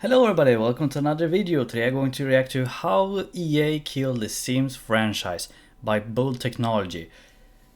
Hello everybody, welcome to another video. Today I'm going to react to how EA killed the Sims franchise by bold technology.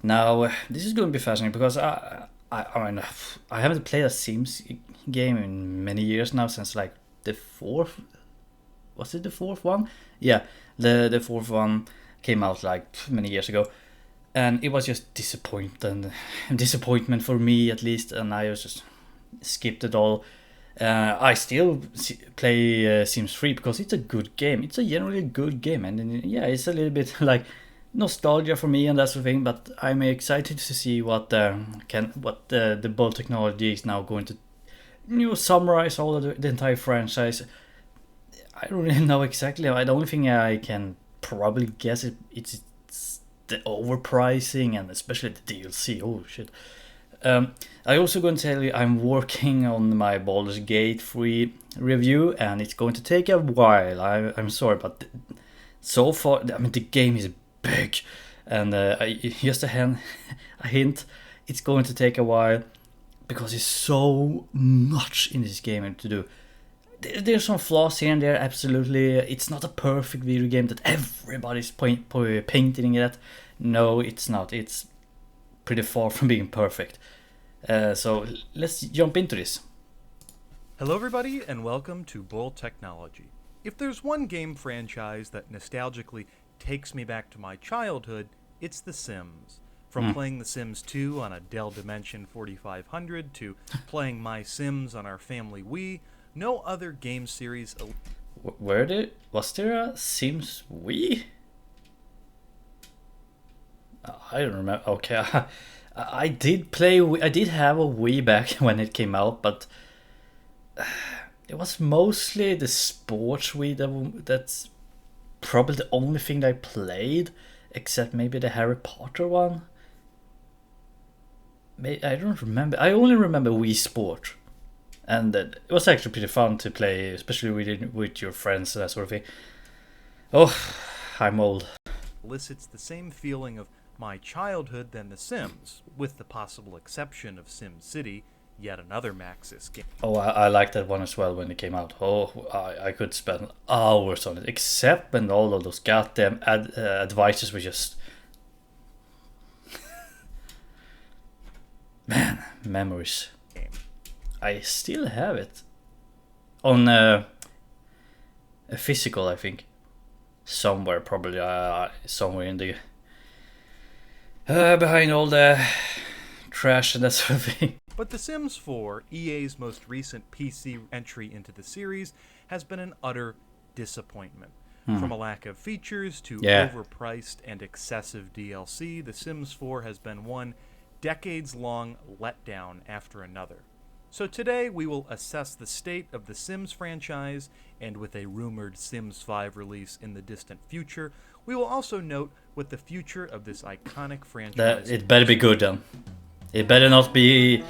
Now, this is going to be fascinating because I haven't played a Sims game in many years now, since like the fourth, was it the fourth one? Yeah, the fourth one came out like many years ago. And it was just disappointment for me at least, and I was just skipped it all. I still play Sims 3 because it's a good game. It's a generally good game, and yeah, it's a little bit like nostalgia for me and that sort of thing. But I'm excited to see what the bold technology is now going to summarize all of the entire franchise. I don't really know exactly. The only thing I can probably guess it's the overpricing and especially the DLC. Oh shit. I also going to tell you I'm working on my Baldur's Gate 3 review, and it's going to take a while. I'm sorry, but so far, I mean, the game is big, and just a hint, it's going to take a while because there's so much in this game to do. There's some flaws here and there, absolutely. It's not a perfect video game that everybody's painting it at. No, it's not. It's pretty far from being perfect. So let's jump into this. Hello everybody and welcome to Bull Technology. If there's one game franchise that nostalgically takes me back to my childhood, it's The Sims. From playing The Sims 2 on a Dell Dimension 4500 to playing My Sims on our family Wii, no other game series... Was there a Sims Wii? I don't remember. Okay, I did play. I did have a Wii back when it came out, but it was mostly the sports Wii that's probably the only thing I played, except maybe the Harry Potter one. I don't remember. I only remember Wii Sport, and it was actually pretty fun to play, especially with your friends and that sort of thing. Oh, I'm old. Elicits the same feeling of my childhood than The Sims, with the possible exception of SimCity, yet another Maxis game. Oh, I liked that one as well when it came out. Oh, I could spend hours on it, except when all of those goddamn advices were just... Man, memories. I still have it. On a physical, I think. Somewhere, probably somewhere in the... behind all the trash and that sort of thing. But The Sims 4, EA's most recent PC entry into the series, has been an utter disappointment. From a lack of features to overpriced and excessive DLC, The Sims 4 has been one decades-long letdown after another. So today we will assess the state of the Sims franchise, and with a rumored Sims 5 release in the distant future, we will also note what the future of this iconic franchise... It better be good then. It better not be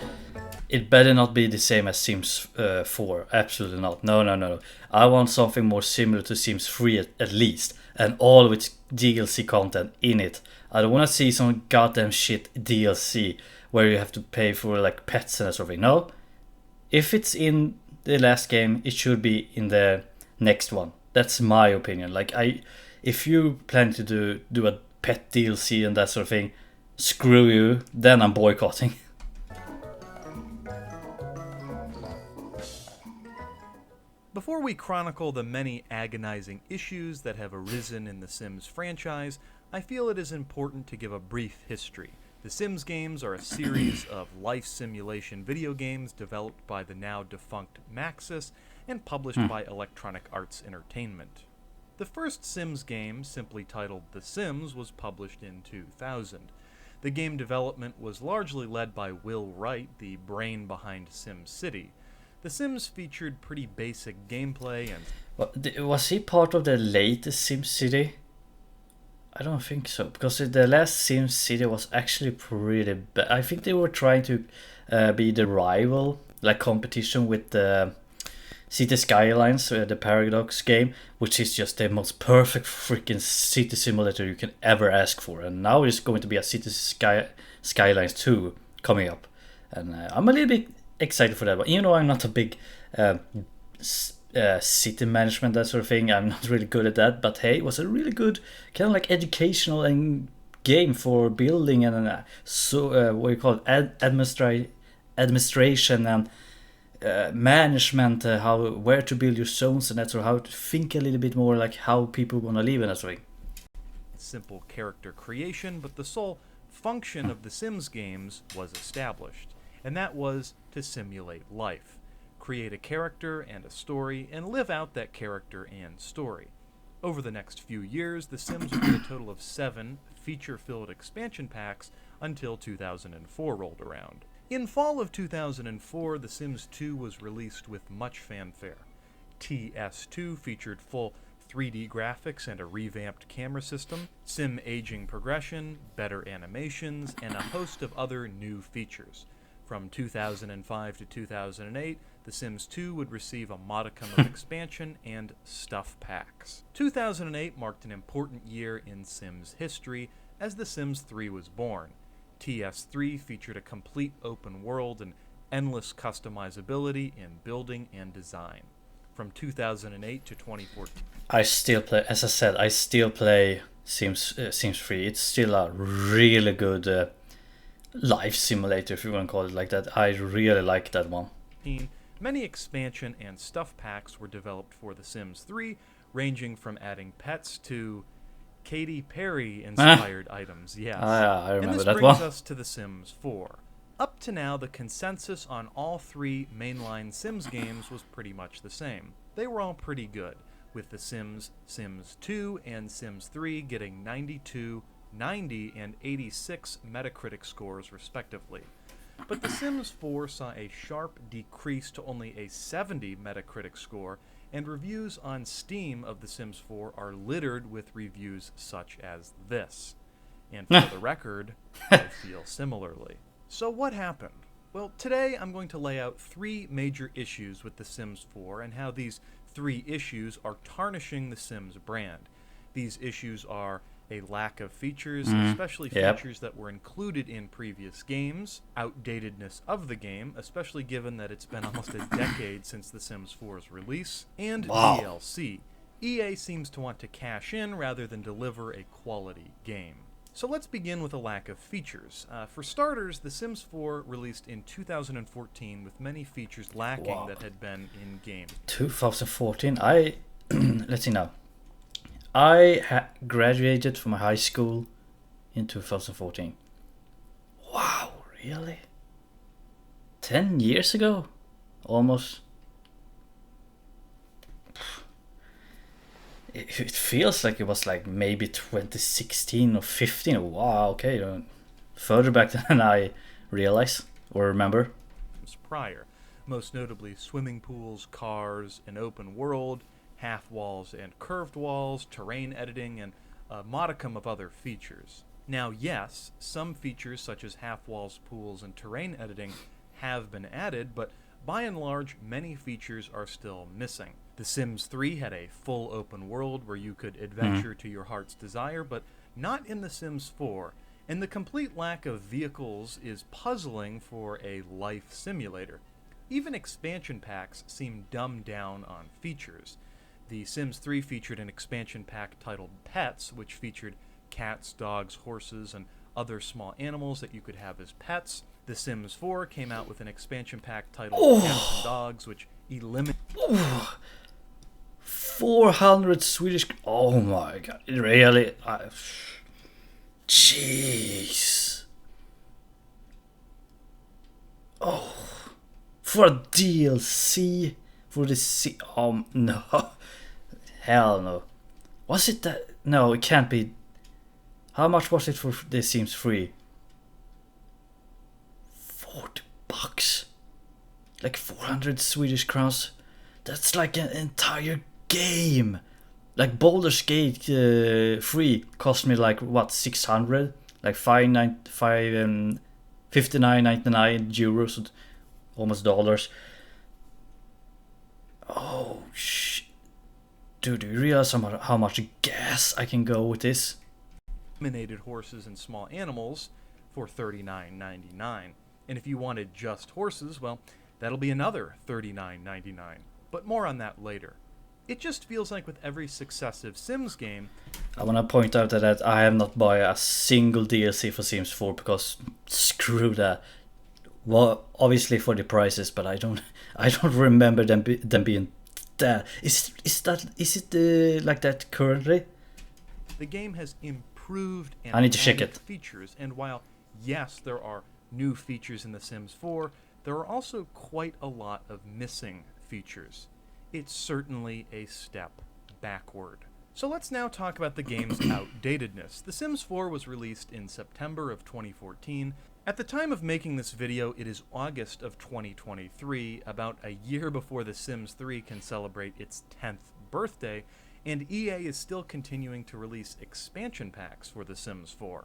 the same as Sims 4. Absolutely not. No. I want something more similar to Sims 3 at least, and all of its DLC content in it. I don't want to see some goddamn shit DLC where you have to pay for like pets and that sort of thing. No. If it's in the last game, it should be in the next one. That's my opinion. Like, if you plan to do a pet DLC and that sort of thing, screw you. Then I'm boycotting. Before we chronicle the many agonizing issues that have arisen in the Sims franchise, I feel it is important to give a brief history. The Sims games are a series of life simulation video games developed by the now defunct Maxis and published by Electronic Arts Entertainment. The first Sims game, simply titled The Sims, was published in 2000. The game development was largely led by Will Wright, the brain behind SimCity. The Sims featured pretty basic gameplay and... Was he part of the latest SimCity? I don't think so, because the last SimCity was actually pretty bad. I think they were trying to be the rival, like competition with the City Skylines, the Paradox game, which is just the most perfect freaking city simulator you can ever ask for. And now it's going to be a City Skylines 2 coming up, and I'm a little bit excited for that one. Even though I'm not a big city management, that sort of thing. I'm not really good at that, but hey, it was a really good kind of like educational and game for building and what you call it, administration and management, how where to build your zones and that sort of how to think a little bit more like how people gonna live and that sort of thing. Simple character creation, but the sole function of the Sims games was established, and that was to simulate life. Create a character and a story, and live out that character and story. Over the next few years, The Sims would get a total of 7 feature-filled expansion packs until 2004 rolled around. In fall of 2004, The Sims 2 was released with much fanfare. TS2 featured full 3D graphics and a revamped camera system, sim aging progression, better animations, and a host of other new features. From 2005 to 2008, The Sims 2 would receive a modicum of expansion and stuff packs. 2008 marked an important year in Sims history as The Sims 3 was born. TS3 featured a complete open world and endless customizability in building and design. From 2008 to 2014. I still play, as I said, I still play Sims 3. It's still a really good life simulator, if you want to call it like that. I really like that one. Many expansion and stuff packs were developed for The Sims 3, ranging from adding pets to Katy Perry-inspired items. Yes. I remember that one. And this brings us to The Sims 4. Up to now, the consensus on all 3 mainline Sims games was pretty much the same. They were all pretty good, with The Sims, Sims 2, and Sims 3 getting 92, 90, and 86 Metacritic scores respectively. But The Sims 4 saw a sharp decrease to only a 70 Metacritic score, and reviews on Steam of The Sims 4 are littered with reviews such as this. And for the record, I feel similarly. So what happened? Well, today I'm going to lay out 3 major issues with The Sims 4 and how these 3 issues are tarnishing the Sims brand. These issues are a lack of features, especially features that were included in previous games, outdatedness of the game, especially given that it's been almost a decade since The Sims 4's release, and DLC. EA seems to want to cash in rather than deliver a quality game. So let's begin with a lack of features. For starters, The Sims 4 released in 2014 with many features lacking that had been in game. 2014? Let's see now. I graduated from high school in 2014. Wow, really? 10 years ago? Almost. It feels like it was like maybe 2016 or 15. Wow, okay. Further back than I realize or remember. Prior, most notably swimming pools, cars, an open world, half walls and curved walls, terrain editing, and a modicum of other features. Now, yes, some features such as half walls, pools, and terrain editing have been added, but by and large, many features are still missing. The Sims 3 had a full open world where you could adventure to your heart's desire, but not in The Sims 4, and the complete lack of vehicles is puzzling for a life simulator. Even expansion packs seem dumbed down on features. The Sims 3 featured an expansion pack titled Pets, which featured cats, dogs, horses, and other small animals that you could have as pets. The Sims 4 came out with an expansion pack titled Cats and Dogs, which eliminated... 400 Swedish... Oh my god, really? Jeez. Oh. For a DLC? For the... no. Hell no. Was it that... No, it can't be... How much was it for The Sims 3? $40? Like 400 Swedish crowns? That's like an entire game. Like Baldur's Gate 3 cost me like what, 600? Like 59.99 euros, almost dollars. Oh shit. Dude, do you realize how much gas I can go with this? Eliminated horses and small animals for $39.99. And if you wanted just horses, well, that'll be another $39.99. but more on that later. It just feels like with every successive Sims game, I want to point out that I have not bought a single DLC for Sims 4 because screw that. Well, obviously for the prices, but I don't remember them being that. Is it like that currently? the game has improved and I need to check added it. features, and while, yes, there are new features in The Sims 4, there are also quite a lot of missing features. It's certainly a step backward. So let's now talk about the game's outdatedness. The Sims 4 was released in September of 2014. At the time of making this video, it is August of 2023, about a year before The Sims 3 can celebrate its 10th birthday, and EA is still continuing to release expansion packs for The Sims 4.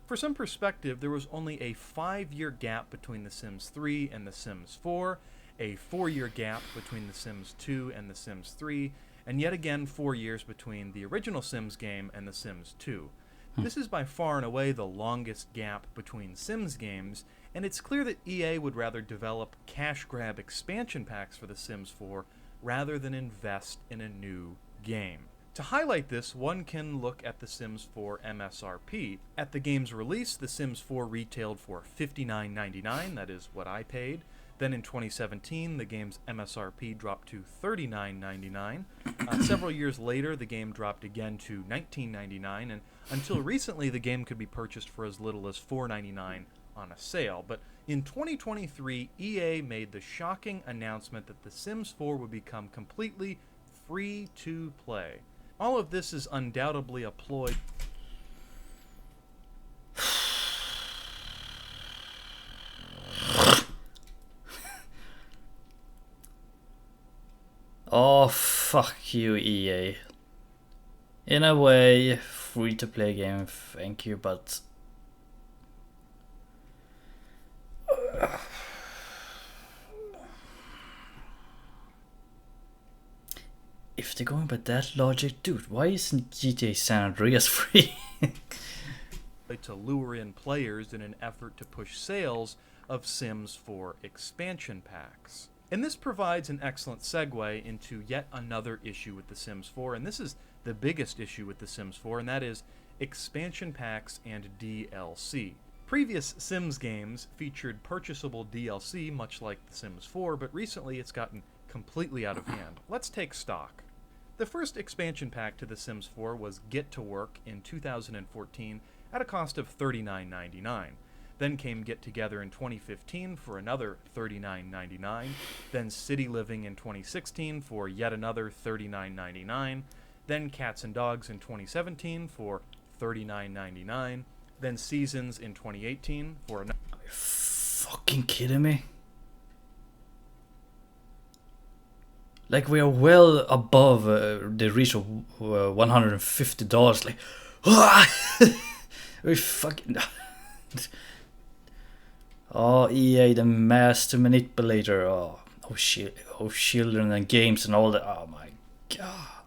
For some perspective, there was only a 5-year gap between The Sims 3 and The Sims 4, a 4-year gap between The Sims 2 and The Sims 3, and yet again 4 years between the original Sims game and The Sims 2. This is by far and away the longest gap between Sims games, and it's clear that EA would rather develop cash grab expansion packs for The Sims 4 rather than invest in a new game. To highlight this, one can look at The Sims 4 MSRP. At the game's release, The Sims 4 retailed for $59.99, that is what I paid. Then in 2017, the game's MSRP dropped to $39.99. Several years later, the game dropped again to $19.99, and until recently, the game could be purchased for as little as $4.99 on a sale. But in 2023, EA made the shocking announcement that The Sims 4 would become completely free to play. All of this is undoubtedly a ploy. Oh, fuck you, EA. In a way, free to play game, thank you, but if they're going by that logic, dude, why isn't GTA San Andreas free? To lure in players in an effort to push sales of Sims 4 expansion packs. And this provides an excellent segue into yet another issue with The Sims 4, and this is the biggest issue with The Sims 4, and that is expansion packs and DLC. Previous Sims games featured purchasable DLC, much like The Sims 4, but recently it's gotten completely out of hand. Let's take stock. The first expansion pack to The Sims 4 was Get to Work in 2014 at a cost of $39.99. Then came Get Together in 2015 for another $39.99. Then City Living in 2016 for yet another $39.99. Then Cats and Dogs in 2017 for $39.99. Then Seasons in 2018 for another... Are you fucking kidding me? Like, we are well above the reach of $150. Like, we fucking... Oh, EA, the master manipulator. Oh, children and games and all that. Oh my god.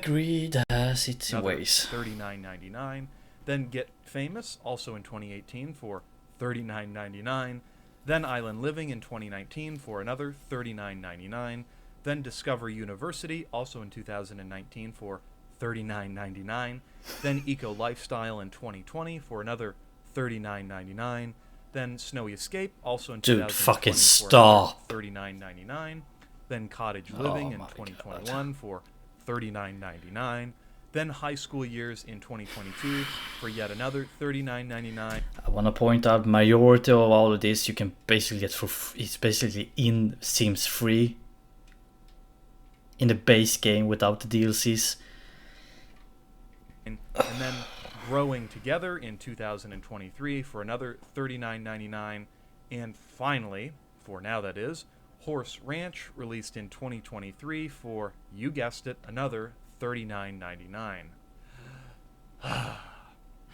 Greed has its ways. $39.99. Then Get Famous, also in 2018 for $39.99. Then Island Living in 2019 for another $39.99. Then Discover University, also in 2019 for $39.99. Then Eco Lifestyle in 2020 for another $39.99. Then Snowy Escape, also in 2020 fucking for stop. $39.99. Then Cottage Living in 2021 for $39.99. Then High School Years in 2022 for yet another $39.99. I want to point out, majority of all of this you can basically get for it's basically in Sims free in the base game without the DLCs. And then Growing Together in 2023 for another $39.99. And finally, for now that is, Horse Ranch, released in 2023 for, you guessed it, another $39.99.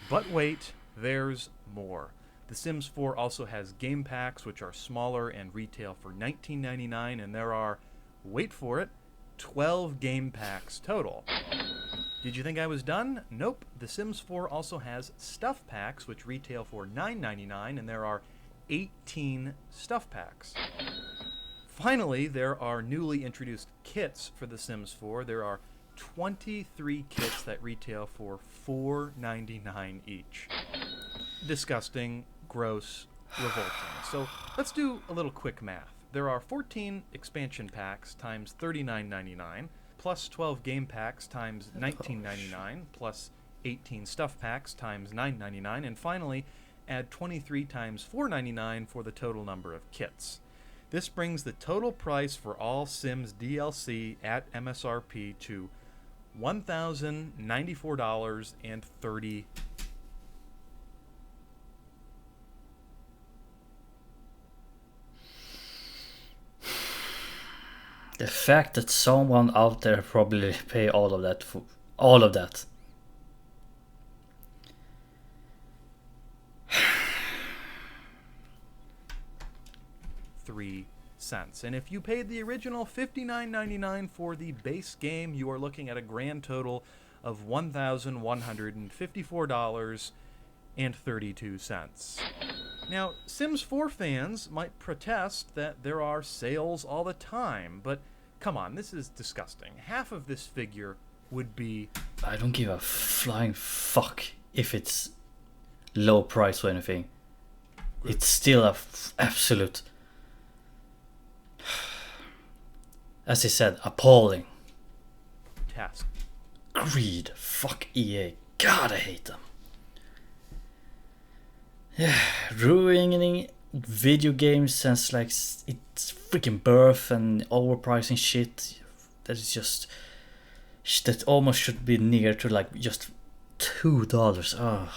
But wait, there's more. The Sims 4 also has game packs, which are smaller and retail for $19.99, and there are, wait for it, 12 game packs total. Did you think I was done? Nope. The Sims 4 also has stuff packs, which retail for $9.99, and there are 18 stuff packs. Finally, there are newly introduced kits for The Sims 4. There are 23 kits that retail for $4.99 each. Disgusting, gross, revolting. So let's do a little quick math. There are 14 expansion packs times $39.99, plus 12 game packs times $19.99, plus 18 stuff packs times $9.99, and finally add 23 times $4.99 for the total number of kits. This brings the total price for all Sims DLC at MSRP to $1,094.30. The fact that someone out there probably pay all of that for all of that. $0.03. And if you paid the original $59.99 for the base game, you are looking at a grand total of $1,154.32. Now, Sims 4 fans might protest that there are sales all the time, but come on, this is disgusting. Half of this figure would be... I don't give a flying fuck if it's low price or anything. It's still a absolute, as I said, appalling. Task. Greed. Fuck EA. God, I hate them. Yeah, ruining video games since like it's freaking birth and overpricing shit. That is just that almost should be near to like just $2.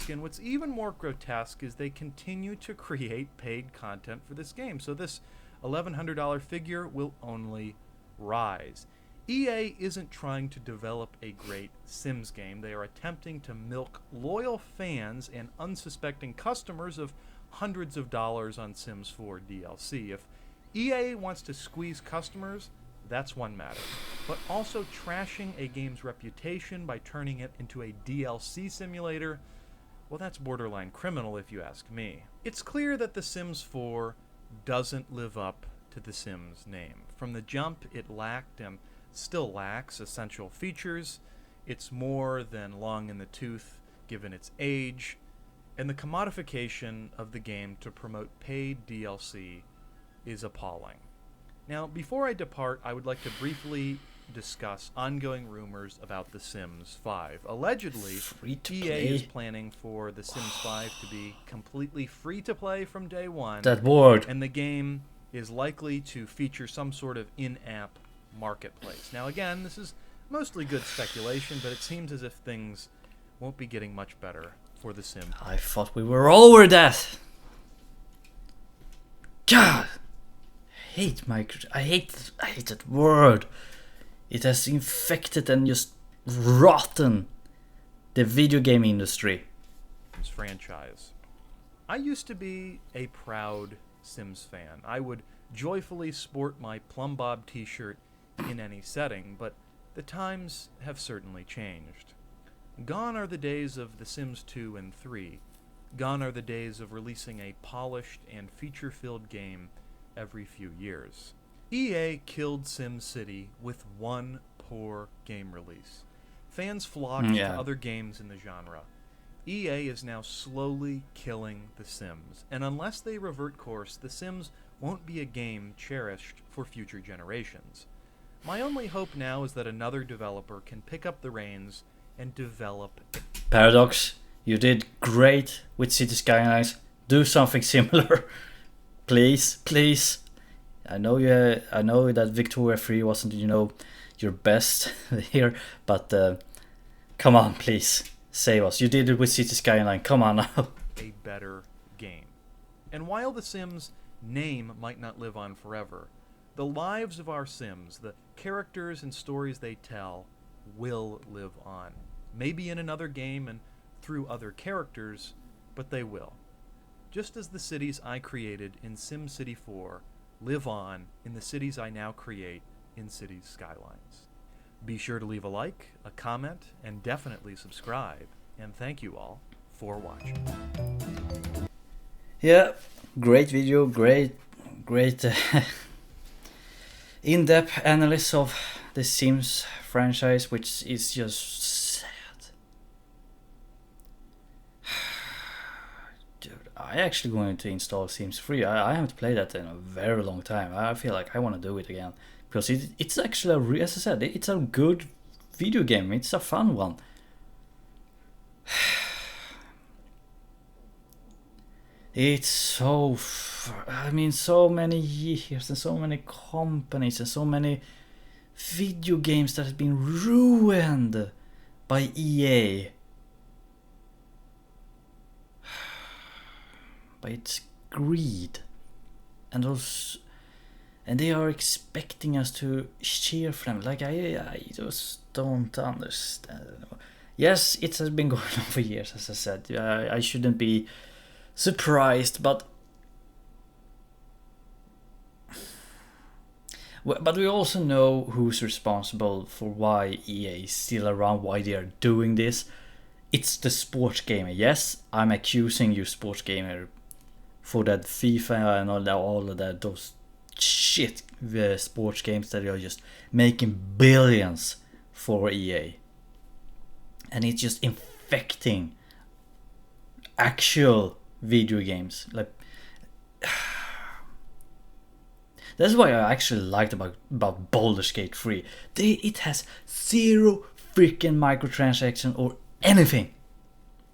And what's even more grotesque is they continue to create paid content for this game. So this $1,100 figure will only rise. EA isn't trying to develop a great Sims game. They are attempting to milk loyal fans and unsuspecting customers of hundreds of dollars on Sims 4 DLC. If EA wants to squeeze customers, that's one matter. But also trashing a game's reputation by turning it into a DLC simulator, well, that's borderline criminal if you ask me. It's clear that The Sims 4 doesn't live up to The Sims name. From the jump, it lacked and still lacks essential features. It's more than long in the tooth given its age, and the commodification of the game to promote paid DLC is appalling. Now, before I depart, I would like to briefly discuss ongoing rumors about The Sims 5. Allegedly, EA is planning for The Sims 5 to be completely free to play from day one. That word. And the game is likely to feature some sort of in-app marketplace. Now again, this is mostly good speculation, but it seems as if things won't be getting much better for The Sims. I thought we were over that. God, I hate that word. It has infected and just rotten the video game industry. Franchise. I used to be a proud Sims fan. I would joyfully sport my Plumb Bob t-shirt in any setting, but the times have certainly changed. Gone are the days of The Sims 2 and 3. Gone are the days of releasing a polished and feature-filled game every few years. EA killed SimCity with one poor game release. Fans flocked to other games in the genre. EA is now slowly killing The Sims, and unless they revert course, The Sims won't be a game cherished for future generations. My only hope now is that another developer can pick up the reins and develop. Paradox, you did great with City Skylines. Do something similar, please, please. I know that Victoria 3 wasn't, your best here, but come on, please, save us. You did it with City Skyline. Come on now. A better game. And while The Sims name might not live on forever, the lives of our Sims, the characters and stories they tell, will live on. Maybe in another game and through other characters, but they will. Just as the cities I created in SimCity 4 live on in the cities I now create in Cities Skylines. Be sure to leave a like, a comment, and definitely subscribe. And thank you all for watching. Yeah, Great video, great in-depth analysis of the Sims franchise, which is just sad. Dude, I actually going to install Sims 3. I haven't played that in a very long time. I feel like I want to do it again because it's actually as I said, it's a good video game. It's a fun one. It's so, I mean, so many years and so many companies and so many video games that have been ruined by EA. By its greed. And those, and they are expecting us to cheer for them. Like, I just don't understand. Yes, it has been going on for years, as I said. I shouldn't be surprised, but we also know who's responsible for why EA is still around, why they are doing this. It's the sports gamer. Yes, I'm accusing you, sports gamer, for that FIFA and all of that, those shit sports games that are just making billions for EA, and it's just infecting actual video games. Like, that's why I actually liked about Baldur's Gate 3. It has zero freaking microtransaction or anything,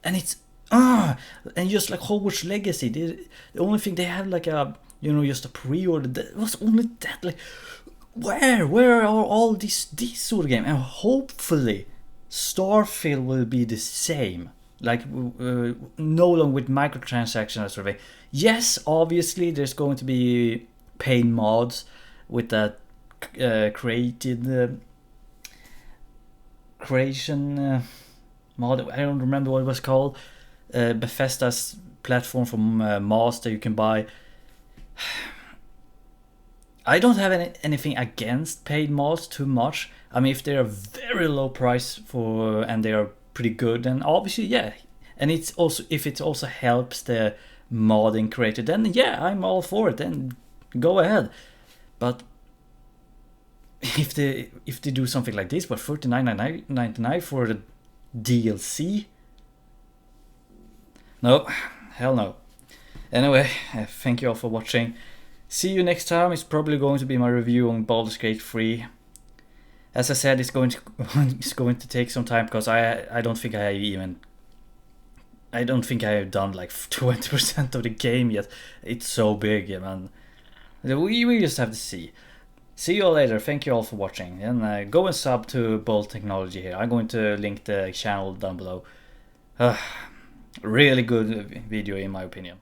and it's and just like Hogwarts Legacy, the only thing they have, like a, you know, just a pre-order, that was only that. Like, where are all these sort of games? And hopefully Starfield will be the same. Like, no longer with microtransactions or sort of thing. Yes, obviously there's going to be paid mods with that creation mod. I don't remember what it was called. Bethesda's platform from mods that you can buy. I don't have anything against paid mods too much. I mean, if they're a very low price for and they are pretty good, and obviously, yeah, and it's also, if it also helps the modding creator, then yeah, I'm all for it, then go ahead. But if they do something like this, but $39.99 for the DLC, no, hell no. Anyway, thank you all for watching. See you next time. It's probably going to be my review on Baldur's Gate 3. As I said, it's going to take some time because I don't think I have done like 20% of the game yet. It's so big, man. We just have to see. See you all later. Thank you all for watching, and go and sub to Bold Technology here. I'm going to link the channel down below. Really good video in my opinion.